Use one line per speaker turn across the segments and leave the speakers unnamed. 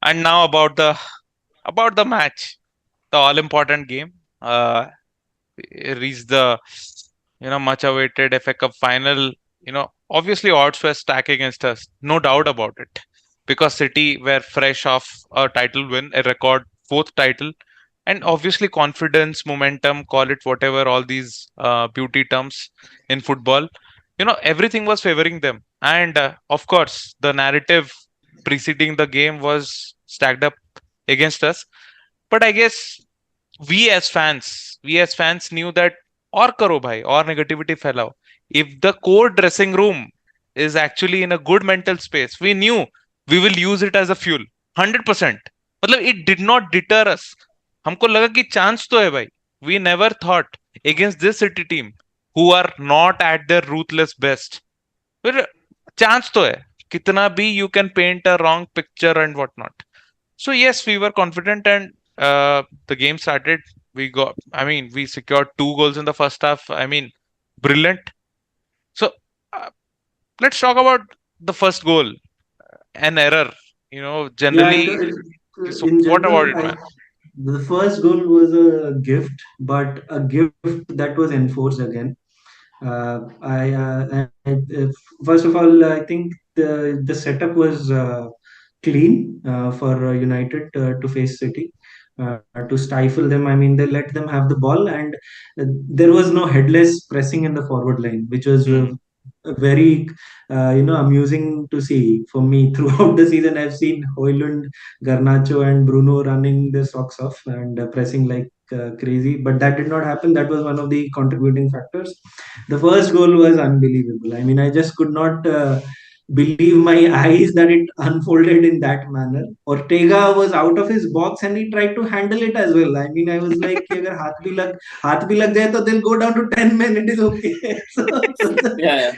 And now about the match, the all important game. Reached the much awaited FA Cup final. Obviously odds were stacked against us, no doubt about it, because City were fresh off a title win, a record fourth title, and obviously confidence, momentum, call it whatever, all these beauty terms in football. Everything was favoring them, and of course the narrative preceding the game was stacked up against us. But I guess we as fans knew that, or karo bhai, or negativity फैलाओ. If the core dressing room is actually in a good mental space, we knew we will use it as a fuel. 100%. मतलब it did not deter us. हमको लगा कि chance तो है भाई. We never thought against this City team, who are not at their ruthless best, फिर chance तो है. कितना भी you can paint a wrong picture and whatnot. So yes, we were confident, and the game started. We secured 2 goals in the first half. Brilliant. So uh, let's talk about the first goal. An error.
Yeah,
Generally. So
in
what about
general,
it, man?
the first goal was a gift, but a gift that was enforced again. First of all, I think the setup was clean for United to face City. To stifle them, I mean, they let them have the ball, and there was no headless pressing in the forward line, which was
Hmm.
very amusing to see for me. Throughout the season, I've seen Hoylund, Garnacho, and Bruno running their socks off and pressing like crazy, but that did not happen. That was one of the contributing factors. The first goal was unbelievable. I mean, I just could not believe my eyes that it unfolded in that manner. Ortega was out of his box and he tried to handle it as well. I mean, I was like, कि अगर हाथ भी लग जाए तो they'll go down to 10 men. It is okay. So
Yeah, yeah.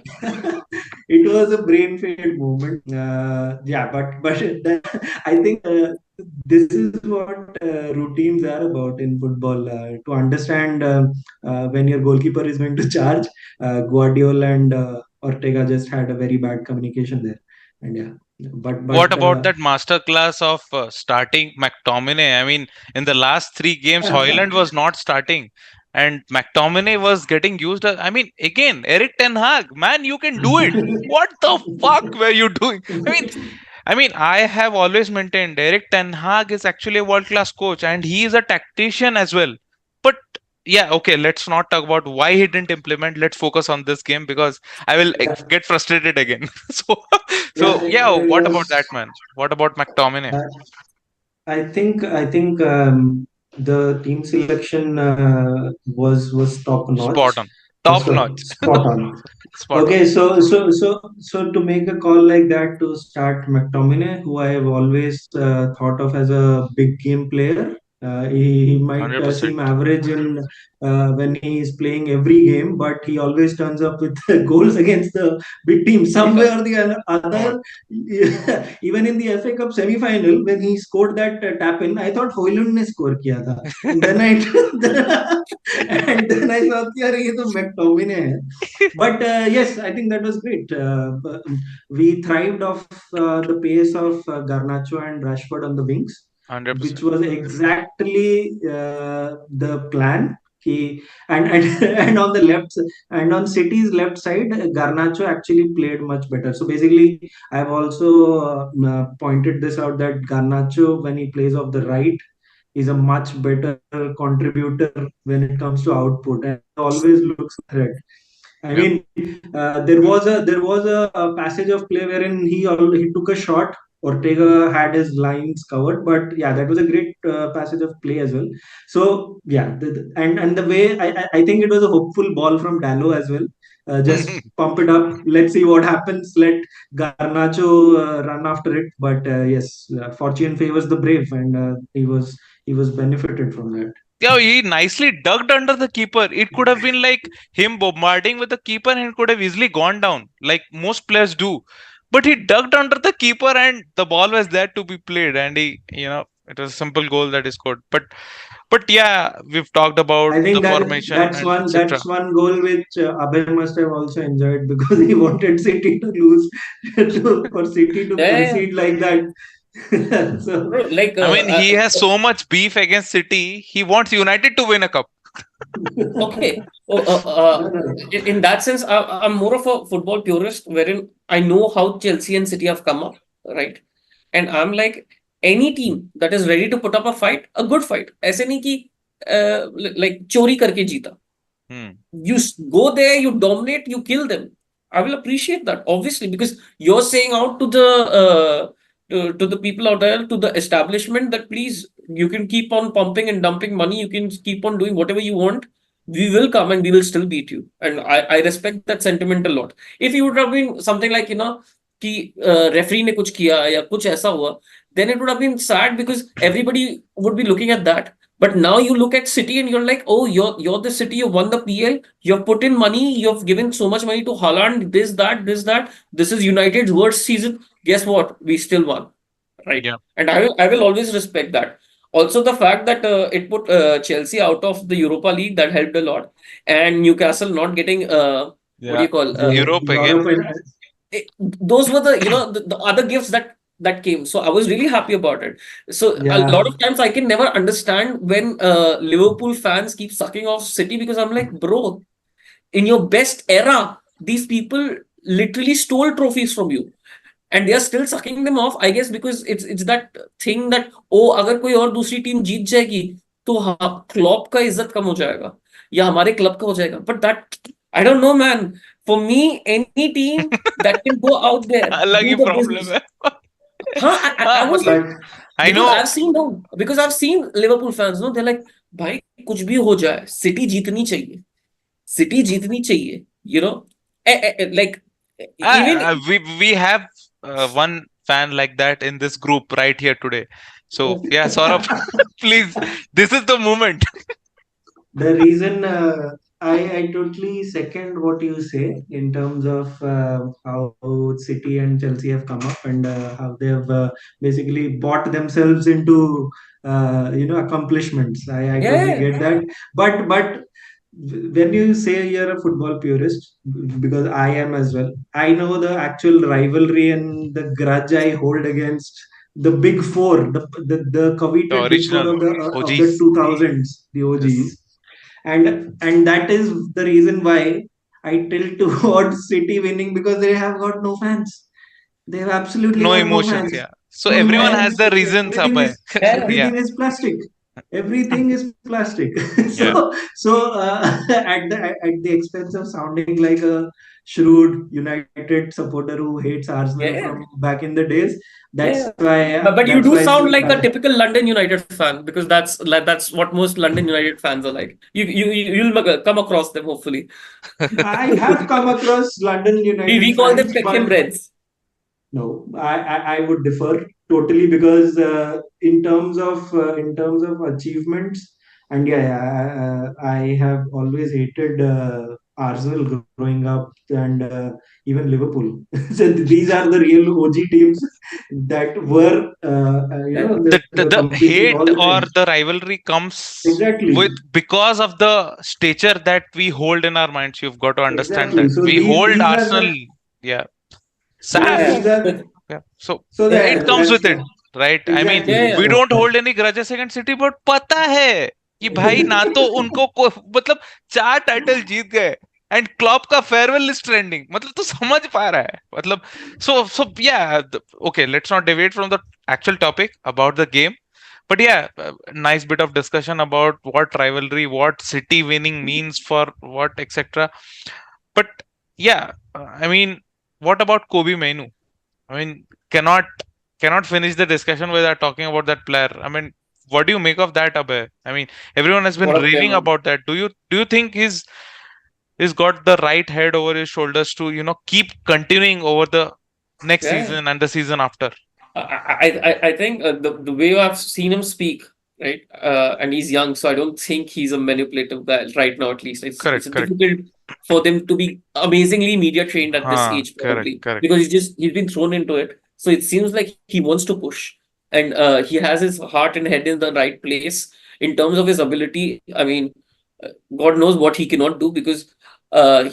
it was a brain fade moment. Yeah, but I think this is what routines are about in football. To understand when your goalkeeper is going to charge, Guardiola and Ortega just had a very bad communication there, and yeah,
What
but
about that masterclass of starting McTominay? In the last 3 games, Hoyland was not starting, and McTominay was getting used. Again, Eric Ten Hag, man, you can do it. What the fuck were you doing? I mean, I have always maintained Eric Ten Hag is actually a world class coach, and he is a tactician as well. But yeah, okay, let's not talk about why he didn't implement. Let's focus on this game, because I will
yeah,
get frustrated again. so,
yeah,
yeah, what about that, man? What about McTominay?
uh, I think the team selection was top notch.
Spot on. Top notch.
Spot on.
Spot on.
Okay, so to make a call like that to start McTominay, who I have always thought of as a big game player. He might
100%.
seem average in when he is playing every game, but he always turns up with goals against the big team. Some way
Yeah.
or the
Oh,
other, even in the FA Cup semi-final when he scored that tap in, I thought Hoylund ने score किया था, and then I and then I thought यार ये तो McTominay है. But yes, I think that was great. We thrived off the pace of Garnacho and Rashford on the wings, which
100%.
was exactly the plan. And and on the left and on City's left side, Garnacho actually played much better. So basically, I've also pointed this out that Garnacho, when he plays off the right, is a much better contributor when it comes to output, and always looks a threat. I
Yep.
mean, there was a passage of play wherein he took a shot. Ortega had his lines covered, but yeah, that was a great passage of play as well. So yeah, and the way I think it was a hopeful ball from Dallo as well. Just pump it up. Let's see what happens. Let Garnacho run after it. But yes, fortune favors the brave, and he was benefited from that.
Yeah, he nicely ducked under the keeper. It could have been like him bombarding with the keeper, and it could have easily gone down, like most players do. But he ducked under the keeper, and the ball was there to be played. And it was a simple goal that he scored. But yeah, we've talked about
I
the
think
formation
that's
and
one
etc.
goal which Abhay must have also enjoyed because he wanted City to lose for City to
Yeah, yeah,
concede like that. So
Bro, like,
I mean, he has so much beef against City. He wants United to win a cup.
okay. Oh,
no, no.
in that sense, I'm more of a football purist, wherein I know how Chelsea and City have come up, right? And I'm like, any team that is ready to put up a fight, a good fight. ऐसे नहीं कि like चोरी करके जीता.
Hmm.
Go there, you dominate, you kill them. I will appreciate that, obviously, because you're saying out to the people out there, to the establishment, that please, you can keep on pumping and dumping money, you can keep on doing whatever you want. We will come and we will still beat you. And I respect that sentiment a lot. If you would have been something like, कि referee ने कुछ किया या कुछ ऐसा हुआ, then it would have been sad because everybody would be looking at that. But now you look at City and you're like, oh, you're the City. You won the PL. You've put in money. You've given so much money to Haaland. This, that, this, that. This is United's worst season. Guess what? We still won, right?
Yeah.
And I will always respect that. Also, the fact that it put Chelsea out of the Europa League, that helped a lot, and Newcastle not getting what do
Yeah.
you call
Europe again.
Europe and
those were the other gifts that came. So I was really happy about it. So a
yeah,
lot of times I can never understand when Liverpool fans keep sucking off City, because I'm like, bro, in your best era, these people literally stole trophies from you, and they are still sucking them off. I guess because it's that thing that, oh, अगर कोई और दूसरी team जीत जाएगी तो हाँ, Klopp का इज्जत कम हो जाएगा या हमारे क्लब का हो जाएगा. But that, I don't know, man. For me, any team that can go out there,
अलग ही
do the
प्रॉब्लम
business.
है.
Huh? I
हाँ
was
मतलब
like,
but
I
because
know.
I've seen Liverpool fans, no, they're like, भाई कुछ भी हो जाए, city जीतनी चाहिए, सिटी जीतनी चाहिए, like even
We have one fan like that in this group right here today. So yeah, Saurabh, please, this is the moment.
the reason I totally second what you say in terms of how City and Chelsea have come up and how they have basically bought themselves into accomplishments. I totally
yeah,
get that, but when you say you're a football purist, because I am as well, I know the actual rivalry and the grudge I hold against the big four, the
The
coveted big four
original
of the
OGs.
2000s, the
Yes.
OGs, and that is the reason why I tilt towards City winning, because they have got no fans. They have absolutely
No
got no
emotions.
fans.
Yeah. So
No
everyone
yeah,
has
emotions.
the reasons,
Everything
Abhay.
is
yeah,
Yeah.
everything is plastic. Everything is plastic.
Yeah.
So at the expense of sounding like a shrewd United supporter who hates Arsenal from
yeah,
back in the days,
yeah. But
that's
you
why
do
it's
sound
like
like
that.
a typical London United fan, because that's what most London United fans are like. You'll come across them, hopefully.
I have come across London
We
United
call them
fans,
Peckham
but
Reds.
no, I would differ totally, because in terms of achievements, and I have always hated Arsenal growing up, and even Liverpool. So these are the real OG teams that were
Yeah,
they were
The
competing
hate
all the
or
time.
the rivalry comes with
Exactly,
because of the stature that we hold in our minds. You've got to understand
exactly.
that
So
we hold
these are
Arsenal.
the
Yeah. Sad.
these
yeah,
are
Yeah. So
so
hate
that
comes
that's
with it, right? I mean,
exactly.
yeah,
we don't hold any grudges against City, but पता है कि भाई ना तो उनको मतलब 4 title जीत गए and Klopp का फेयरवेल लिस्ट ट्रेंडिंग मतलब तो समझ पा रहा है मतलब so yeah okay, let's not deviate from the actual topic about the game, but yeah, nice bit of discussion about what rivalry, what City winning means for what, etc. But yeah, I mean, what about Kobe Mainu? I mean, cannot cannot finish the discussion without talking about that player. I mean, what do you make of that, Abhay? I mean, everyone has been
what a player,
raving
man.
about that. Do you think he's got the right head over his shoulders to keep continuing over the next
Yeah.
season and the season after?
I think the way I've seen him speak, right, and he's young, so I don't think he's a manipulative guy right now. At least it's
Correct, correct.
difficult for them to be amazingly media trained at this age,
Correct,
probably,
correct.
because he's been thrown into it. So it seems like he wants to push, and he has his heart and head in the right place in terms of his ability. I mean, God knows what he cannot do, because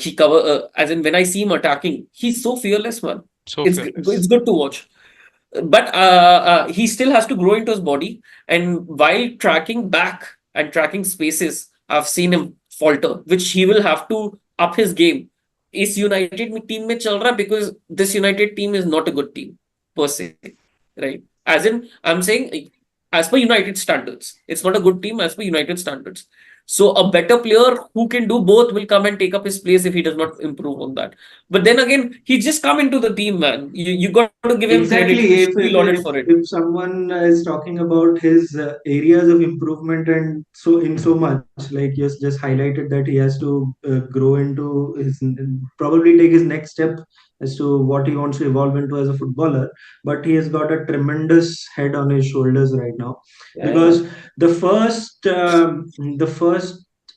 he cover as in when I see him attacking, he's so fearless, man.
So
It's
fearless.
good to watch. but he still has to grow into his body. And while tracking back and tracking spaces, I've seen him falter, which he will have to up his game. इस United में team में चल रहा है because this United team is not a good team per se, right? As in, I'm saying, as per United standards, it's not a good team as per United standards. So a better player who can do both will come and take up his place if he does not improve on that. But then again, he's just come into the team, man. You got to give him credit. He
Exactly.
should
If
be
if
lauded
if,
for it.
if someone is talking about his areas of improvement, and so in so much, like you just highlighted that he has to grow into his, probably take his next step as to what he wants to evolve into as a footballer. But he has got a tremendous head on his shoulders right now,
Yeah,
because the first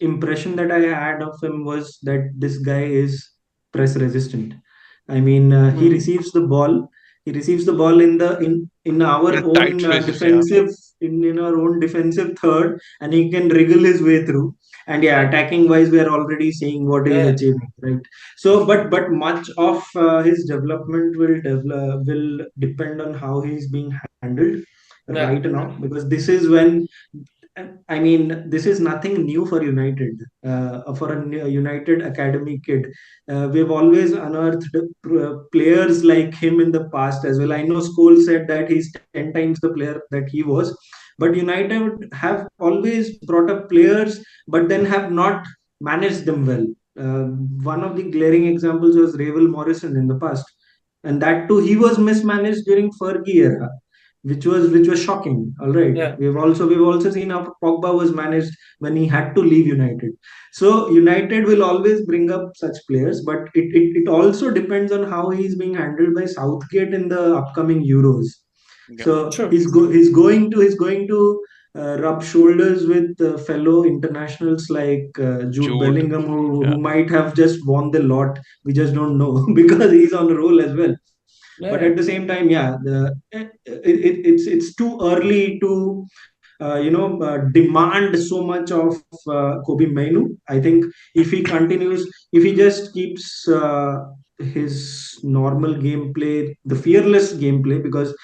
impression that I had of him was that this guy is press resistant. I mean,
hmm.
he receives the ball in our
In tight
own
spaces, yeah.
defensive, in our own defensive third, and he can wriggle his way through. And yeah, attacking wise, we are already seeing what he is
Yeah,
achieving, right? So, but much of his development will depend on how he's being handled right
yeah,
now, because this is when, I mean, this is nothing new for United. For a United academy kid, we've always unearthed players like him in the past as well. I know Scholes said that he's 10 times the player that he was, but United have always brought up players, but then have not managed them well. Uh, One of the glaring examples was Ravel Morrison in the past, and that too he was mismanaged during Fergie era, which was shocking. All right,
yeah.
we've also seen how Pogba was managed when he had to leave United. So United will always bring up such players, but it also depends on how he's being handled by Southgate in the upcoming Euros.
Yeah.
So
Sure.
he's going to rub shoulders with fellow internationals like Jude
Jude.
Bellingham, who
Yeah.
might have just won the lot. We just don't know because he's on a roll as well. But
Yeah.
at the same time, yeah, it's too early to demand so much of Kobe Mainu. I think if he just keeps his normal gameplay, the fearless gameplay, because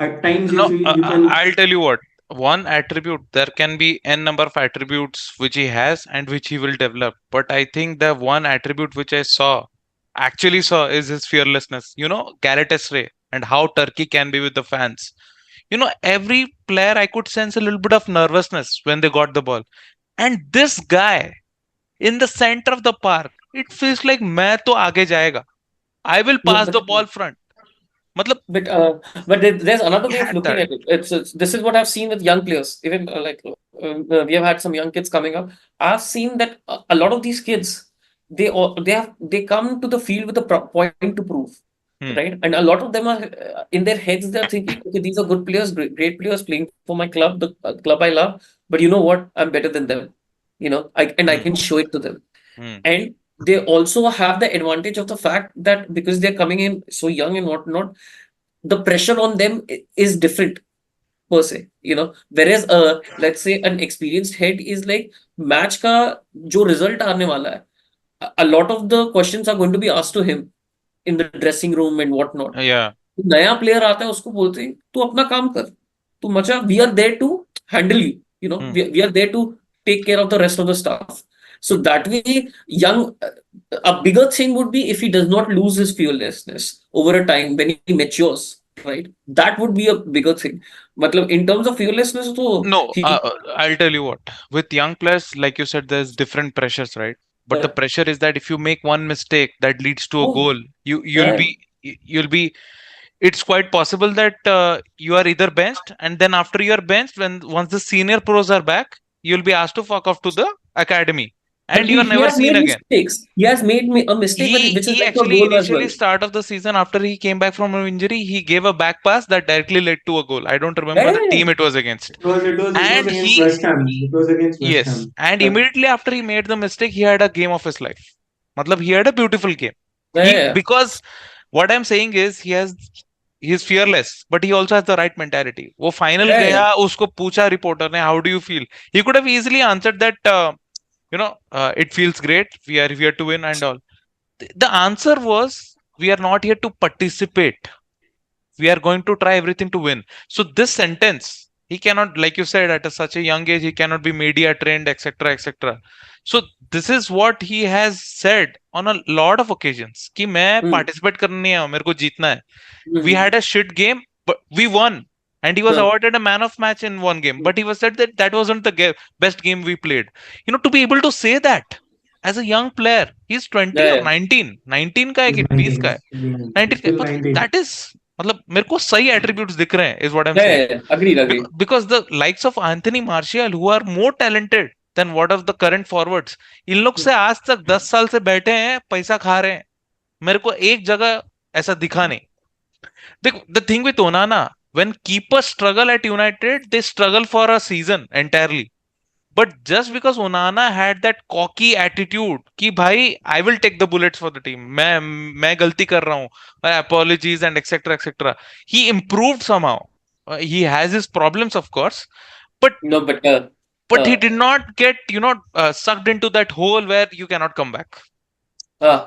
at times
No,
if you can.
I'll tell you what. One attribute, there can be n number of attributes which he has and which he will develop. But I think the one attribute which actually saw, is his fearlessness. Galatasaray and how Turkey can be with the fans. Every player I could sense a little bit of nervousness when they got the ball. And this guy in the center of the park, it feels like मैं तो आगे जाएगा. I will
No,
pass the ball front. मतलब
there's another
he
way of
had
looking
that.
at it. It's this is what I've seen with young players. Even we have had some young kids coming up. I've seen that a lot of these kids, they come to the field with a point to prove,
Hmm.
right? And a lot of them are in their heads. They're thinking, okay, these are good players, great players playing for my club, the club I love. But you know what? I'm better than them. I
Hmm.
can show it to them.
Hmm.
And they also have the advantage of the fact that because they're coming in so young and whatnot, the pressure on them is different per se. Whereas let's say an experienced head is like match का जो result आने वाला है, a lot of the questions are going to be asked to him in the dressing room and whatnot.
Yeah.
नया player आता है उसको बोलते हैं तू अपना काम कर, तू मचा, we are there to handle you,
Hmm.
we are there to take care of the rest of the stuff. So that way, young a bigger thing would be if he does not lose his fearlessness over a time when he matures, right? That would be a bigger thing. Matlab, in terms of fearlessness, so
No,
he,
I'll tell you what. With young players, like you said, there's different pressures, right? But the
yeah.
pressure is that if you make one mistake that leads to a
Oh,
goal,
yeah,
you'll be. It's quite possible that you are either benched, and then after you are benched, when once the senior pros are back, you'll be asked to fuck off to the academy,
but
and you are
he
never
has
seen
made
again.
mistakes. He has made a mistake
He
which has
he
led to a
actually
goal as well.
initially start of the season, after he came back from an injury, he gave a back pass that directly led to a goal. I don't
Yeah,
remember the
yeah, yeah.
team it was against.
It was
And
against
he
West Ham. It was against West
Yes,
Ham.
and
Correct.
immediately after he made the mistake, he had a game of his life. Matlab, he had a beautiful game.
Yeah, yeah, yeah.
Because what I'm saying is he's fearless, but he also has the right mentality. वो final
Yeah, yeah.
गया, उसको पूछा reporter ने, how do you feel? He could have easily answered that, it feels great. We are to win and all. The answer was, we are not here to participate. We are going to try everything to win. So this sentence, he cannot, like you said, at such a young age, he cannot be media trained, etc., etc. So this is what he has said on a lot of occasions. कि मैं
Hmm.
participate करने नहीं आया हूं, मेरे को जीतना है. We
Hmm.
had a shit game, but we won. And he was
Huh.
awarded a man of match in one game. But he was said that that wasn't the best game we played. To be able to say that as a young player, he's 20
Yeah,
or
yeah.
19. 19 का है
He's
कि 20 का
19.
है.
He's
19 का
still
मतलब
19.
that is मतलब मेरे को सही attributes दिख रहे हैं is what I'm
Yeah,
saying.
yeah, yeah. Agreed, agreed.
Because the likes of Anthony Martial who are more talented than what of the current forwards, इन लोग से आज तक 10 साल से बैठे हैं, पैसा खा रहे हैं. मेरे को एक जगह ऐसा दिखा नहीं. The thing with Onana, when keepers struggle at United, they struggle for a season entirely. But just because Onana had that cocky attitude कि भाई I will take the bullets for the team, मैं गलती कर रहा हूँ, my apologies and etc etc. He improved somehow. He has his problems of course, but
No, but
he
uh,
did not get sucked into that hole where you cannot come back.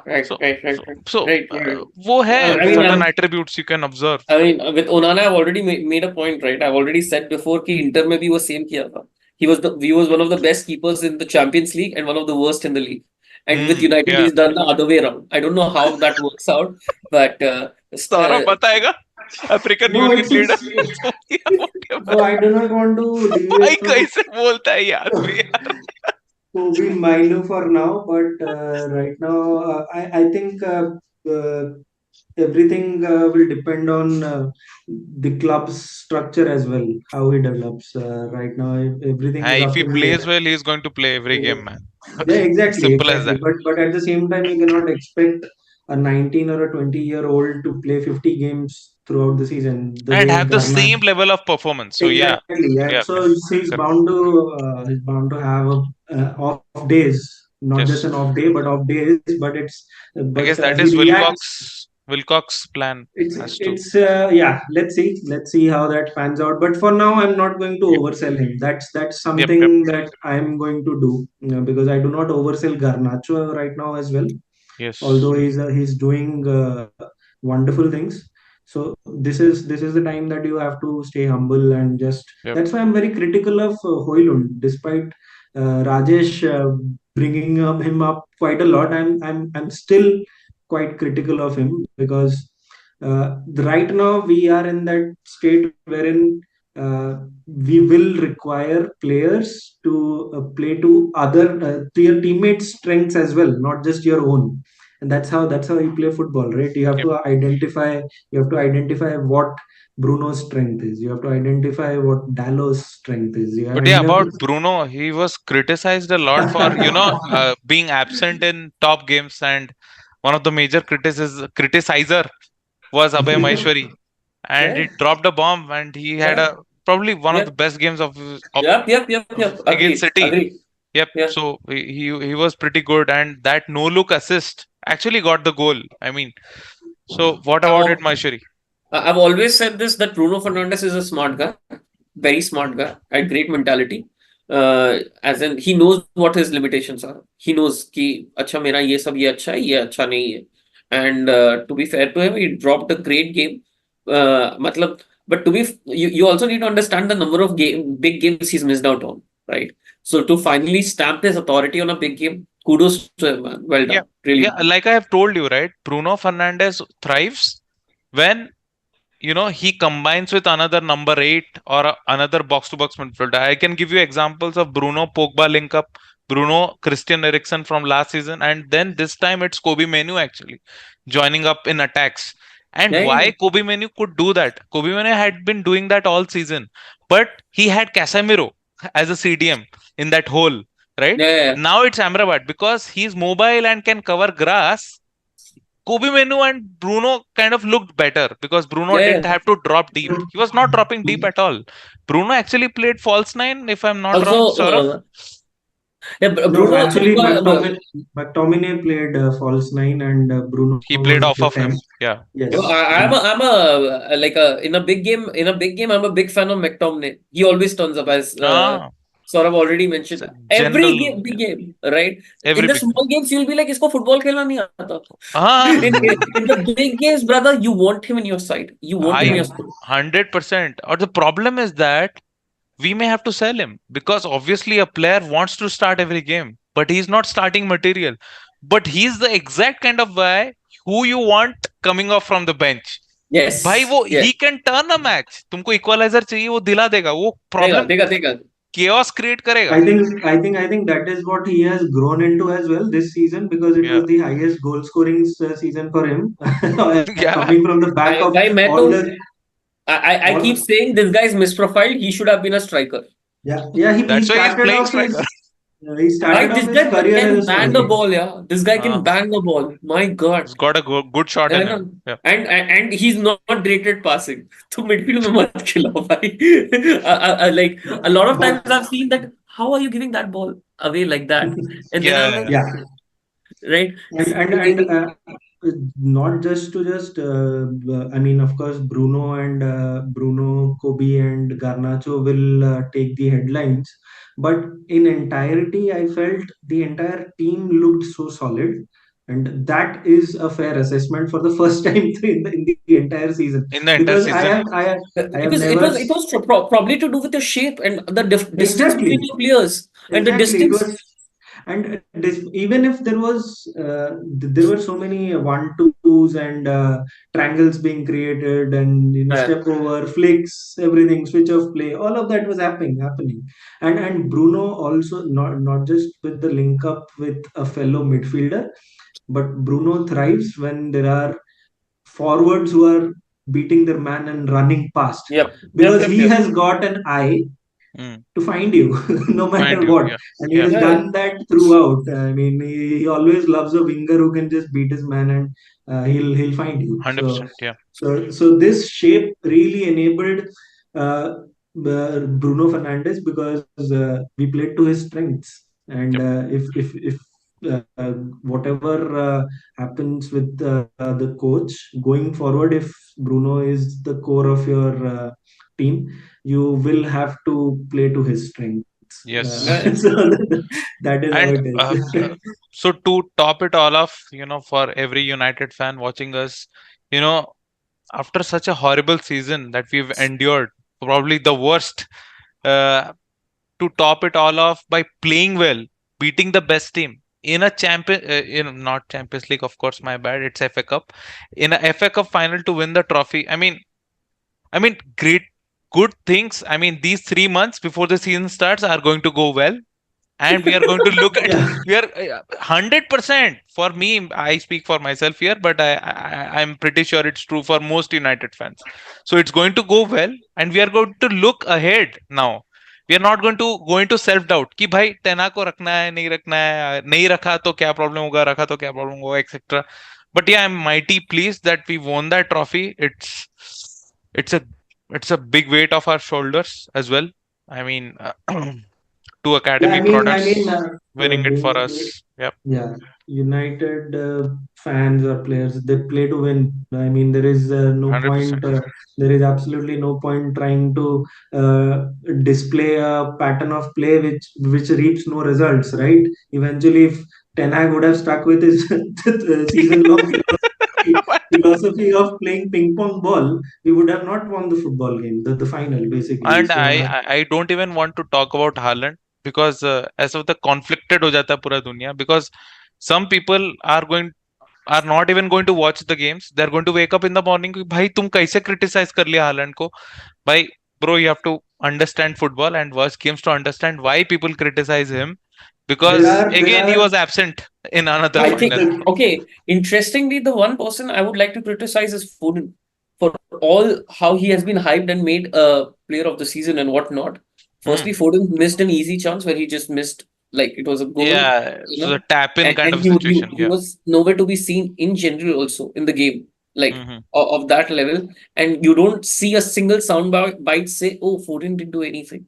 right,
So
right, right,
so
right,
so
right. Yeah.
वो है
I mean,
certain attributes you can observe.
with Onana, I've already made a point, right? I've already said before कि Inter में भी वो same किया था. He was one of the best keepers in the Champions League and one of the worst in the league. And with United,
Yeah.
he's done the other way around. I don't know how that works out, but
Saurabh बताएगा African
No,
union leader.
it's
या क्या
no, I do not want to
भाई
deviate from
कैसे बोलता है ये आदमी यार.
Kobe Minu for now, but right now, I think everything will depend on the club's structure as well, how he develops. Right now, everything is
If
up
he
in the
plays
air.
well, he's going to play every game, man.
Yeah, exactly,
Simple as
exactly.
that.
But at the same time, you cannot expect a 19 or a 20-year-old to play 50 games throughout the season. The
And
way
have the
Garnacho.
same level of performance. So yeah,
Exactly, yeah.
yeah, yeah,
So
correct.
he's bound to have off days, not just
Yes,
an off day, but off days.
I
But
guess that
he
is
reacts.
Wilcox plan
It's
has to.
it's yeah. Let's see how that pans out. But for now, I'm not going to oversell him. That's
Yep, yep,
something that I'm going to do, because I do not oversell Garnacho right now as well,
yes,
although he's doing wonderful things. So this is the time that you have to stay humble and just.
yep.
That's why I'm very critical of Hoylund, despite Rajesh bringing him up quite a lot. I'm still quite critical of him, because right now we are in that state wherein we will require players to play to your teammates' strengths as well, not just your own. And that's how you play football, right?
Yep.
You have to identify what Bruno's strength is. You have to identify what Dallow's strength is. Yeah,
But
and
yeah,
you have
about Bruno, he was criticized a lot for
to.
being absent in top games, and one of the major criticizer was Abhay Maheshwari, and
yeah,
he dropped a bomb, and he had
yeah,
a probably one of
yeah,
the best games
yep.
against
Agreed,
City.
agreed.
Yep.
Yeah.
So he was pretty good, and that no look assist actually got the goal. I mean, so what about it,
I've,
Maheshwari?
I've always said this that Bruno Fernandes is a smart guy, very smart guy, had great mentality. As in he knows what his limitations are. He knows कि अच्छा मेरा ये सब ये अच्छा है ये अच्छा नहीं है. And to be fair to him, he dropped a great game. मतलब, but you also need to understand the number of big games he's missed out on, right? So to finally stamp his authority on a big game, kudos to him, man. Well
Yeah,
done, really.
yeah. Like I have told you, right? Bruno Fernandes thrives when he combines with another number eight or another box to box midfielder. I can give you examples of Bruno Pogba link up, Bruno Christian Eriksen from last season, and then this time it's Kobe Menu actually joining up in attacks. And
Yeah, yeah,
why Kobe Menu could do that? Kobe Menu had been doing that all season, but he had Casemiro as a CDM in that hole, right?
yeah, yeah,
Now it's Amrabat because he's mobile and can cover grass. Kobe Menu and Bruno kind of looked better because Bruno
yeah,
didn't
yeah.
have to drop deep. He was not dropping deep at all. Bruno actually played false nine, if I'm not wrong,
Also,
Saurav.
yeah,
No,
Bruno,
actually,
Pogba,
McTominay played false nine, and Bruno
He played
was
off
the
of
10.
him. Yeah.
Yes.
I'm a like a in a big game, in a big game, I'm a big fan of McTominay. He always turns up as
Ah.
sort of already
It's
mentioned.
a
Every
general,
game, big
yeah,
game, right? In
every
the
big game.
small games, you'll be like, "Isko football khelna nahi aata."
Ah,
In the big games, brother, you want him in your side. You want him in
I
your
Yeah,
side.
100%. Or the problem is that we may have to sell him because obviously a player wants to start every game, but he's not starting material. But he's the exact kind of guy who you want coming off from the bench. भाई
Yes,
वो
yes.
he can turn a match. तुमको equaliser चाहिए वो दिला देगा. वो
Dega,
problem
dega, dega.
chaos create करेगा.
I think that is what he has grown into as well this season, because it
Yeah.
was the highest goal scoring season for him,
Yeah.
coming from the back of
Bhai, मैं तो
all the
I keep
all.
saying this guy is misprofiled. He should have been a striker.
Yeah, he
That's why he's
started
playing
off
striker.
he
Bhai,
started
this
off his
guy
career
can
as a
bang the
striker.
ball, yeah. This guy can
uh,
bang the ball. My God.
he's got a good shot
है
in
ना?
him. Yeah.
And he's not great at passing. तो midfield में मत खिलाओ भाई. Like a lot of
But
times I've seen that. How are you giving that ball away like that? And then I'm like,
Yeah.
yeah,
right?
and not just to just I mean, of course, Bruno, Kobe, and Garnacho will take the headlines, but in entirety, I felt the entire team looked so solid, and that is a fair assessment for the first time in the entire season,
In the entire
because I
season.
have I have I have
Because it
never
was it was probably to do with the shape and the distance between
exactly
your players and the
Exactly, it
distance.
was, and even if there was, there were so many one twos and triangles being created, and
Yeah.
step over, flicks, everything, switch off play, all of that was happening, and Bruno also, not just with the link up with a fellow midfielder, but Bruno thrives when there are forwards who are beating their man and running past,
Yep. Yep.
because
Yep.
he
Yep.
has got an eye
Mm.
to find you no
Find
matter
you.
what,
Yeah.
and he
Yeah.
has
Yeah.
done that throughout. I mean, he always loves a winger who can just beat his man, and he'll find you. So
100%. Yeah.
this shape really enabled uh, Bruno Fernandes, because we played to his strengths, and
Yep.
if whatever happens with the coach going forward, if Bruno is the core of your team, you will have to play to his strengths.
Yes.
Yeah.
So that is how
And
it is.
so to top it all off, for every United fan watching us, you know, after such a horrible season that we've endured, probably the worst, uh, to top it all off by playing well, beating the best team in a not Champions League, of course, my bad, it's FA Cup, in a FA Cup final to win the trophy. I mean, great, good things. I mean, these 3 months before the season starts are going to go well, and we are going to look at
Yeah,
we are 100% for me. I speak for myself here, but I'm pretty sure it's true for most United fans. So it's going to go well, and we are going to look ahead now. We are not going to go into self doubt कि भाई टेना को रखना है नहीं रखना है, नहीं रखा तो क्या प्रॉब्लम होगा, रखा तो क्या प्रॉब्लम होगा, etcetera. But yeah, I'm mighty pleased that we won that trophy. It's a it's a big weight off our shoulders as well. I mean, two
yeah.
academy
I mean,
products winning it for us. Yep,
yeah, United fans or players, they play to win. I mean, there is no point.
100%.
There is absolutely no point trying to uh, display a pattern of play which reaps no results. Right? Eventually, if Ten Hag would have stuck with his season-long philosophy of playing ping pong ball, we would have not won the football game, the final basically.
And
So
I don't even want to talk about Haaland because as of the conflicted हो जाता है पूरा दुनिया, because some people are not even going to watch the games. They're going to wake up in the morning कि भाई तुम कैसे criticize कर लिया हालैंड को. भाई, bro, you have to understand football and watch games to understand why people criticize him,
there
because
are there
again he
are
was absent in another
I
the,
think,
final.
the
okay, interestingly, the one person I would like to criticize is Foden for all how he has been hyped and made a player of the season and whatnot.
Hmm.
Firstly, Foden missed an easy chance where he just missed, like it was a goal,
Yeah,
you
so the
know,
tap in kind
and
of situation.
he
Yeah.
was nowhere to be seen in general also in the game, like
Hmm.
of that level. And you don't see a single bite say, "Oh, Foden didn't do anything."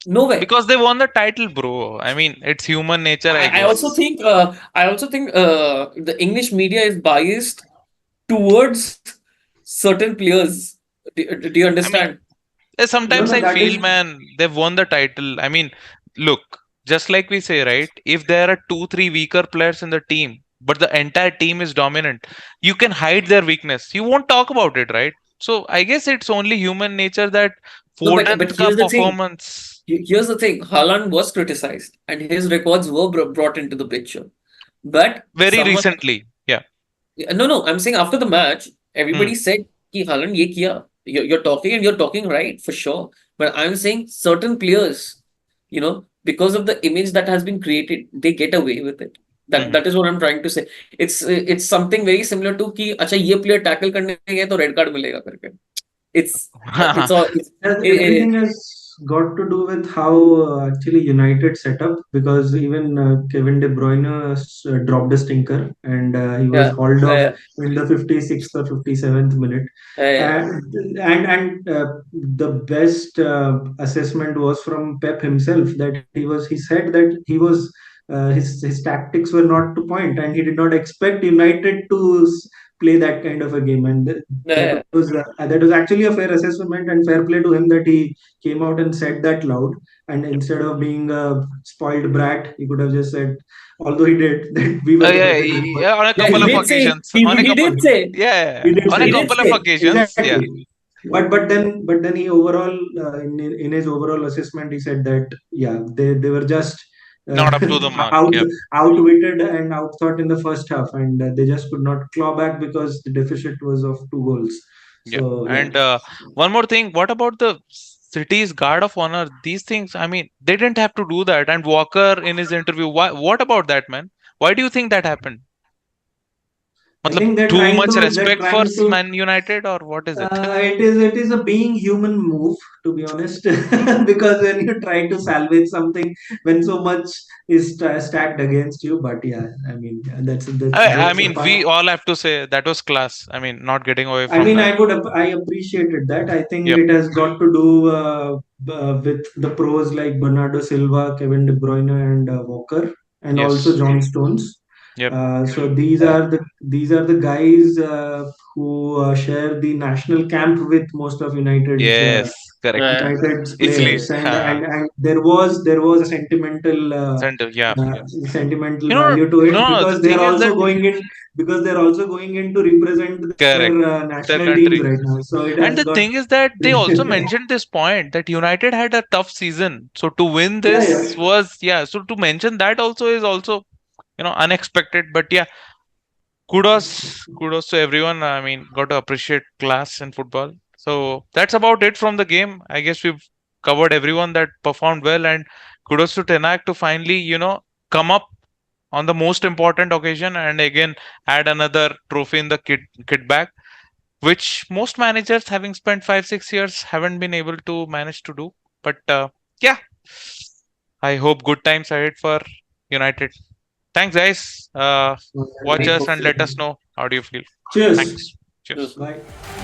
Nowhere.
Because they won the title, bro. I mean, it's human nature, I
I also
guess.
think the English media is biased towards certain players. Do you
I mean,
understand?
no,
sometimes
no,
I
that
feel,
is
man, they've won the title. I mean, look, just like we say, right? If there are two, three weaker players in the team, but the entire team is dominant, you can hide their weakness. You won't talk about it, right? So I guess it's only human nature that
No,
Foden
but
ka
here's the thing.
performance.
Here's the thing. Haaland was criticized, and his records were brought into the picture. But
Very
someone,
recently. Yeah.
no, no, I'm saying after the match,
Hmm.
everybody said, "Ki Haaland ye kiya." You're talking and you're talking right for sure. But I'm saying certain players, because of the image that has been created, they get away with it. That
Hmm.
that is what I'm trying to say. It's something very similar to कि अच्छा ये player tackle करने गए तो red card मिलेगा करके. It's all it's,
Everything has got to do with how actually United set up, because even Kevin De Bruyne dropped a stinker, and he was
yeah,
hauled off
yeah,
in the 56th or 57th minute.
yeah,
And the best assessment was from Pep himself, that he said that his tactics were not to point, and he did not expect United to play that kind of a game, and
yeah,
that was actually a fair assessment and fair play to him, that he came out and said that loud. And
Yep.
instead of being a spoiled brat, he could have just said, although he did, that we were the
Yeah,
better team. But
yeah, on a
yeah.
couple
He
of
did say
occasions. On a
he
couple.
did say
Yeah, yeah,
he
yeah.
did
On
say
a
he
that.
did
couple of
say
occasions. Yeah.
Exactly. But then he overall, in his overall assessment, he said that yeah, they were just uh,
Not up to the mark.
out
Yep.
outwitted and outthought in the first half, and they just could not claw back because the deficit was of 2 goals.
Yep.
So yeah,
And one more thing, what about the city's guard of honor? These things, I mean, they didn't have to do that. And Walker in his interview, what about that, man? Why do you think that happened?
I
Matlab,
think they're
too
trying
much
to they're
respect for
trying to
Man United, or what is it?
it is a being human move, to be honest, because when you try to salvage something when so much is stacked against you. But yeah, I mean, yeah, that's
I
jokes
mean,
apart.
we all have to say that was class. I mean, not getting away
I
from
mean,
that.
I appreciated that. I think
Yep.
it has got to do with the pros like Bernardo Silva, Kevin De Bruyne, and Walker, and also
Yes.
John Stones.
Yep.
So these are the guys who share the national camp with most of
Yes. Correct.
United's
Easily.
players, and there was a
Center. Yeah. Yeah.
sentimental
You know,
value to it,
no, the
because
thing is that
they're also going in to represent
correct
their
their
national teams
country.
right now. So it
And
has
the
got
thing is that they also mentioned this point that United had a tough season. So to win
yeah, yeah.
this was, yeah. So to mention that also is also, unexpected. But yeah, kudos to everyone. I mean, got to appreciate class in football. So that's about it from the game. I guess we've covered everyone that performed well, and kudos to Ten Hag to finally, come up on the most important occasion and again add another trophy in the kit bag, which most managers having spent 5 6 years haven't been able to manage to do. But yeah, I hope good times ahead for United. Thanks, guys.
Well,
Watch
I
us
hope
and
so.
let us know how do you feel.
Cheers.
Thanks. Cheers.
yes.
Bye.